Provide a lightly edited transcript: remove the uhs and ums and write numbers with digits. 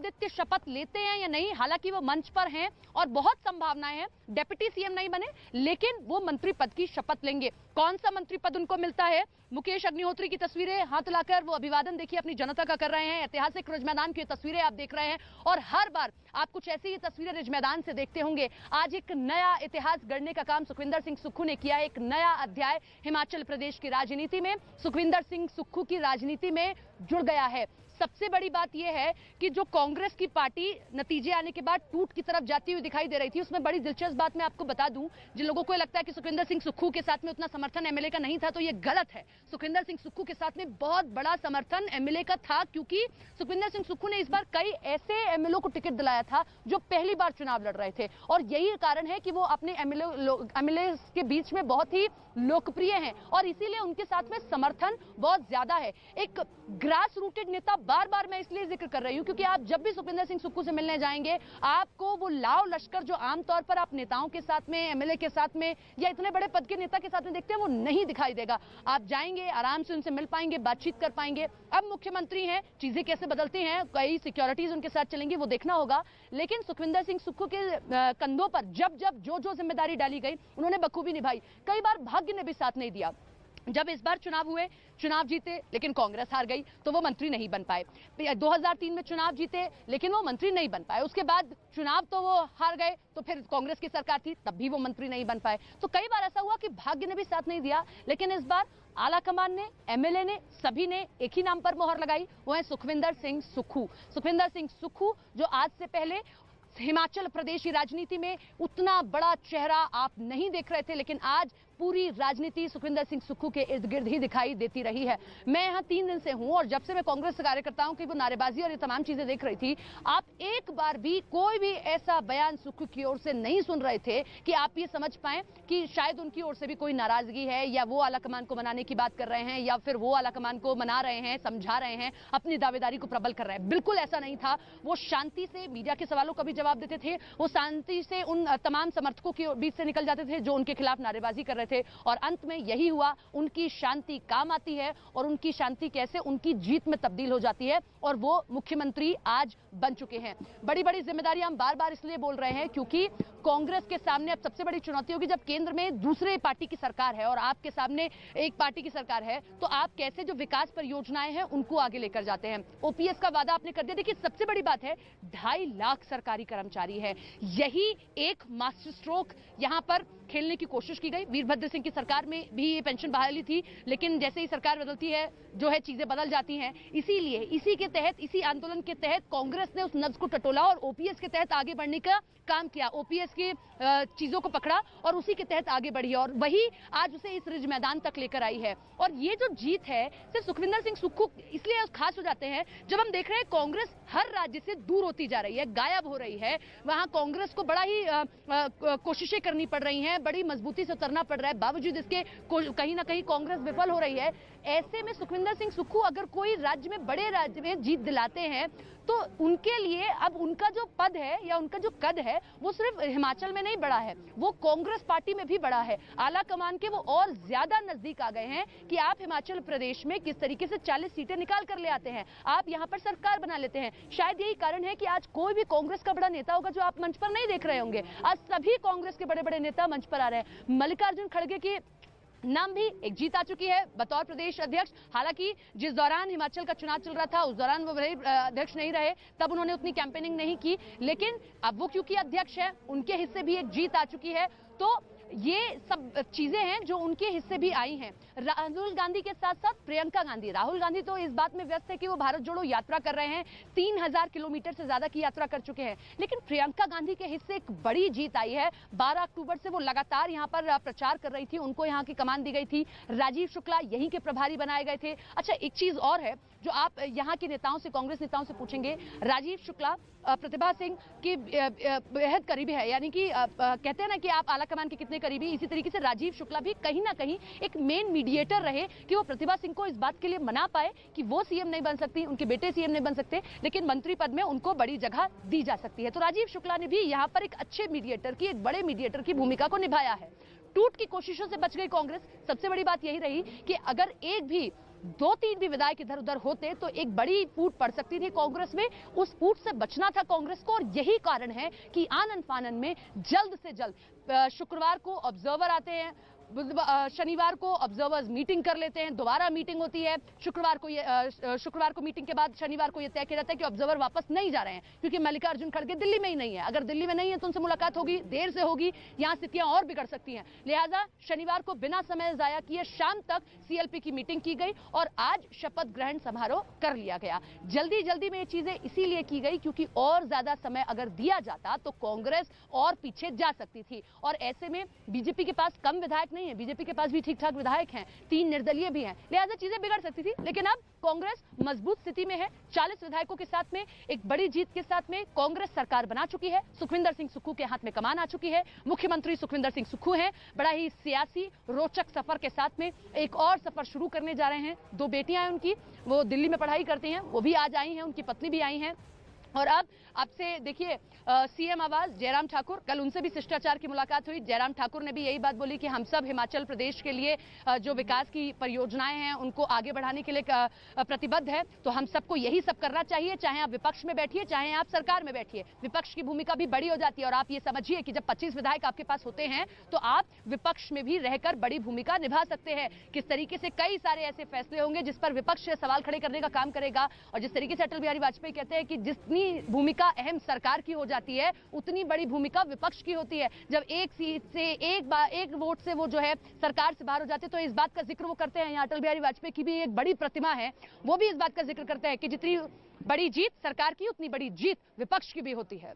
आदित्य शपथ लेते हैं या नहीं, हालांकि वो मंच पर हैं और बहुत संभावनाएं हैं डेप्यूटी सीएम नहीं बने, लेकिन वो मंत्री पद की शपथ लेंगे। कौन सा मंत्री पद उनको मिलता है? मुकेश अग्निहोत्री की तस्वीरें हाथ लाकर वो अभिवादन देखिए अपनी जनता का कर रहे हैं। ऐतिहासिक रिज मैदान की तस्वीरें आप देख रहे हैं और हर बार आप कुछ ऐसी ही तस्वीरें रिज मैदान से देखते होंगे। आज एक नया इतिहास गढ़ने का काम सुखविंदर सिंह सुक्खू ने किया है। एक नया अध्याय हिमाचल प्रदेश की राजनीति में सुखविंदर सिंह सुक्खू की राजनीति में जुड़ गया है। सबसे बड़ी बात यह है कि जो कांग्रेस की पार्टी नतीजे आने के बाद टूट की तरफ जाती हुई दिखाई दे रही थी, उसमें बड़ी दिलचस्प बात मैं आपको बता दूं, जिन लोगों को लगता है कि सुखविंदर सिंह सुक्खू के साथ में उतना समर्थन एमएलए का नहीं था, तो यह गलत है। सुखविंदर सिंह सुक्खू के साथ में बहुत बड़ा समर्थन एमएलए का था, क्योंकि सुखविंदर सिंह सुक्खू ने इस बार कई ऐसे एमएलए को टिकट दिलाया था जो पहली बार चुनाव लड़ रहे थे, और यही कारण है कि वो अपने एमएलए के बीच में बहुत ही लोकप्रिय हैं और इसीलिए उनके साथ में समर्थन बहुत ज्यादा है। एक ग्रास रूटेड नेता, बार बार मैं इसलिए जिक्र कर रही हूं क्योंकि आप जब भी सुखविंदर सिंह सुक्खू से मिलने जाएंगे, आपको वो लाव लश्कर जो आमतौर पर आप नेताओं के साथ में, एमएलए के साथ में या इतने बड़े पद के नेता के साथ में देखते हैं, वो नहीं दिखाई देगा। आप जाएंगे, आराम से उनसे मिल पाएंगे, बातचीत कर पाएंगे। अब मुख्यमंत्री हैं, चीजें कैसे बदलती हैं, कई सिक्योरिटीज उनके साथ चलेंगी, वो देखना होगा। लेकिन सुखविंदर सिंह सुक्खू के कंधों पर जब जब जो जिम्मेदारी डाली गई, उन्होंने बखूबी निभाई। कई बार भाग्य ने भी साथ नहीं दिया। जब इस बार चुनाव हुए, चुनाव जीते लेकिन कांग्रेस हार गई, तो वो मंत्री नहीं बन पाए। 2003 में चुनाव जीते लेकिन वो मंत्री नहीं बन पाए। उसके बाद चुनाव तो वो हार गए, तो फिर कांग्रेस की सरकार थी, तब भी वो मंत्री नहीं बन पाए। तो कई बार ऐसा हुआ कि भाग्य ने भी साथ नहीं दिया। लेकिन इस बार आलाकमान ने, एमएलए ने, सभी ने एक ही नाम पर मोहर लगाई, वो है सुखविंदर सिंह सुक्खू। सुखविंदर सिंह सुक्खू जो आज से पहले हिमाचल प्रदेश की राजनीति में उतना बड़ा चेहरा आप नहीं देख रहे थे, लेकिन आज पूरी राजनीति सुखविंदर सिंह सुक्खू के इर्द गिर्द ही दिखाई देती रही है। मैं यहाँ 3 दिन से हूं और जब से मैं कांग्रेस कार्यकर्ताओं की वो नारेबाजी और ये तमाम चीजें देख रही थी, आप एक बार भी कोई भी ऐसा बयान सुक्खू की ओर से नहीं सुन रहे थे कि आप ये समझ पाए कि शायद उनकी ओर से भी कोई नाराजगी है, या वो आलाकमान को मनाने की बात कर रहे हैं, या फिर वो आलाकमान को मना रहे हैं, समझा रहे हैं, अपनी दावेदारी को प्रबल कर रहे हैं। बिल्कुल ऐसा नहीं था। वो शांति से मीडिया के सवालों का भी जवाब देते थे, वो शांति से उन तमाम समर्थकों के बीच से निकल जाते थे जो उनके खिलाफ नारेबाजी कर रहे थे, और अंत में यही हुआ। उनकी शांति काम आती है और उनकी शांति कैसे उनकी जीत में तब्दील हो जाती है, और वो मुख्यमंत्री आज बन चुके हैं। बड़ी बड़ी जिम्मेदारी हम बार बार इसलिए बोल रहे हैं क्योंकि कांग्रेस के सामने अब सबसे बड़ी चुनौती होगी, जब केंद्र में दूसरे पार्टी की सरकार है और आपके सामने एक पार्टी की सरकार है, तो आप कैसे जो विकास परियोजनाएं हैं उनको आगे लेकर जाते हैं। ओपीएस का वादा आपने कर दिया। देखिए, सबसे बड़ी बात है 2.5 लाख सरकारी कर्मचारी है, यही एक मास्टर स्ट्रोक यहां पर खेलने की कोशिश की गई। वीरभद्र सिंह की सरकार में भी ये पेंशन बहाली थी, लेकिन जैसे ही सरकार बदलती है जो है चीजें बदल जाती हैं। इसीलिए इसी के तहत, इसी आंदोलन के तहत कांग्रेस ने उस नब्ज को टटोला और ओपीएस के तहत आगे बढ़ने का काम किया। ओपीएस की चीजों को पकड़ा और उसी के तहत आगे बढ़ी, और वही आज उसे इस रिज मैदान तक लेकर आई है। और ये जो जीत है सिर्फ सुखविंदर सिंह सुक्खू इसलिए खास हो जाते हैं जब हम देख रहे हैं कांग्रेस हर राज्य से दूर होती जा रही है, गायब हो रही है। वहां कांग्रेस को बड़ा ही कोशिशें करनी पड़ रही हैं, बड़ी मजबूती से उतरना पड़ रहा है, बावजूद इसके कहीं ना कहीं कांग्रेस विफल हो रही है। ऐसे में सुखविंदर सिंह सुक्खू अगर कोई राज्य में, बड़े राज्य में जीत दिलाते हैं, तो उनके लिए अब उनका जो पद है या उनका जो कद है वो सिर्फ हिमाचल में नहीं बढ़ा है, वो कांग्रेस पार्टी में भी बढ़ा है। आला कमान के वो और ज्यादा नजदीक आ गए हैं कि आप हिमाचल प्रदेश में किस तरीके से 40 सीटें निकाल कर ले आते हैं, आप यहां पर सरकार बना लेते हैं। शायद यही कारण है कि आज कोई भी कांग्रेस का बड़ा नेता होगा जो आप मंच पर नहीं देख रहे होंगे। आज सभी कांग्रेस के बड़े बड़े नेता मंच पर आ रहे हैं। मल्लिकार्जुन खड़गे की नाम भी एक जीत आ चुकी है बतौर प्रदेश अध्यक्ष। हालांकि जिस दौरान हिमाचल का चुनाव चल रहा था उस दौरान वो अध्यक्ष नहीं रहे, तब उन्होंने उतनी कैंपेनिंग नहीं की, लेकिन अब वो क्योंकि अध्यक्ष है, उनके हिस्से भी एक जीत आ चुकी है। तो ये सब चीजें हैं जो उनके हिस्से भी आई हैं। राहुल गांधी के साथ साथ प्रियंका गांधी, राहुल गांधी तो इस बात में व्यस्त है कि वो भारत जोड़ो यात्रा कर रहे हैं, 3000 किलोमीटर से ज्यादा की यात्रा कर चुके हैं, लेकिन प्रियंका गांधी के हिस्से एक बड़ी जीत आई है। 12 अक्टूबर से वो लगातार यहां पर प्रचार कर रही थी, उनको यहां की कमान दी गई थी। राजीव शुक्ला यहीं के प्रभारी बनाए गए थे। अच्छा, एक चीज और है जो आप यहाँ के नेताओं से, कांग्रेस नेताओं से पूछेंगे, राजीव शुक्ला प्रतिभा सिंह की बेहद करीबी है, यानी कि कहते हैं ना कि आप आलाकमान के कितने करीबी, इसी तरीके से राजीव शुक्ला भी कहीं ना कहीं एक मेन मीडिएटर रहे कि वो प्रतिभा सिंह को इस बात के लिए मना पाए कि वो सीएम नहीं बन सकती, उनके बेटे सीएम नहीं बन सकते, लेकिन मंत्री पद में उनको बड़ी जगह दी जा सकती है। तो राजीव शुक्ला ने भी यहाँ पर एक अच्छे मीडिएटर की, एक बड़े मीडिएटर की भूमिका को निभाया है। टूट की कोशिशों से बच गई कांग्रेस। सबसे बड़ी बात यही रही कि अगर एक भी 2-3 भी विधायक इधर उधर होते तो एक बड़ी फूट पड़ सकती थी कांग्रेस में। उस फूट से बचना था कांग्रेस को, और यही कारण है कि आनन फानन में जल्द से जल्द शुक्रवार को ऑब्जर्वर आते हैं, शनिवार को ऑब्जर्वर्स मीटिंग कर लेते हैं, दोबारा मीटिंग होती है, शुक्रवार को मीटिंग के बाद शनिवार को यह तय किया जाता है कि ऑब्जर्वर वापस नहीं जा रहे हैं, क्योंकि मल्लिकार्जुन खड़गे दिल्ली में ही नहीं है। अगर दिल्ली में नहीं है तो उनसे मुलाकात होगी, देर से होगी, यहां स्थितियां और बिगड़ सकती हैं। लिहाजा शनिवार को बिना समय जाया किए शाम तक सीएलपी की मीटिंग की गई और आज शपथ ग्रहण समारोह कर लिया गया। जल्दी में ये चीजें इसीलिए की गई क्योंकि और ज्यादा समय अगर दिया जाता तो कांग्रेस और पीछे जा सकती थी, और ऐसे में बीजेपी के पास कम विधायक नहीं है, बीजेपी के पास भी ठीक ठाक विधायक हैं, 3 निर्दलीय भी हैं, लिहाजा चीजें बिगड़ सकती थी। लेकिन अब कांग्रेस मजबूत स्थिति में है, 40 विधायकों के साथ में एक बड़ी जीत के साथ में कांग्रेस सरकार बना चुकी है, सुखविंदर सिंह सुक्खू के हाथ में कमान आ चुकी है, मुख्यमंत्री सुखविंदर सिंह सुक्खू हैं, बड़ा ही सियासी रोचक सफर के साथ में एक और सफर शुरू करने जा रहे हैं। 2 बेटियां हैं उनकी, वो दिल्ली में पढ़ाई करती हैं, वो भी आज आई हैं, उनकी पत्नी भी आई हैं। और अब आपसे देखिए सीएम आवास जयराम ठाकुर, कल उनसे भी शिष्टाचार की मुलाकात हुई। जयराम ठाकुर ने भी यही बात बोली कि हम सब हिमाचल प्रदेश के लिए जो विकास की परियोजनाएं हैं उनको आगे बढ़ाने के लिए प्रतिबद्ध है, तो हम सबको यही सब करना चाहिए, चाहे आप विपक्ष में बैठिए चाहे आप सरकार में बैठिए। विपक्ष की भूमिका भी बड़ी हो जाती है, और आप ये समझिए कि जब 25 विधायक आपके पास होते हैं तो आप विपक्ष में भी रहकर बड़ी भूमिका निभा सकते हैं। किस तरीके से कई सारे ऐसे फैसले होंगे जिस पर विपक्ष सवाल खड़े करने का काम करेगा, और जिस तरीके से अटल बिहारी वाजपेयी कहते हैं कि जितनी भूमिका अहम सरकार की हो जाती है उतनी बड़ी भूमिका विपक्ष की होती है। जब एक सीट से एक वोट से वो जो है सरकार से बाहर हो जाते हैं, तो इस बात का जिक्र वो करते हैं। यहाँ अटल बिहारी वाजपेयी की भी एक बड़ी प्रतिमा है, वो भी इस बात का जिक्र करते हैं कि जितनी बड़ी जीत सरकार की उतनी बड़ी जीत विपक्ष की भी होती है।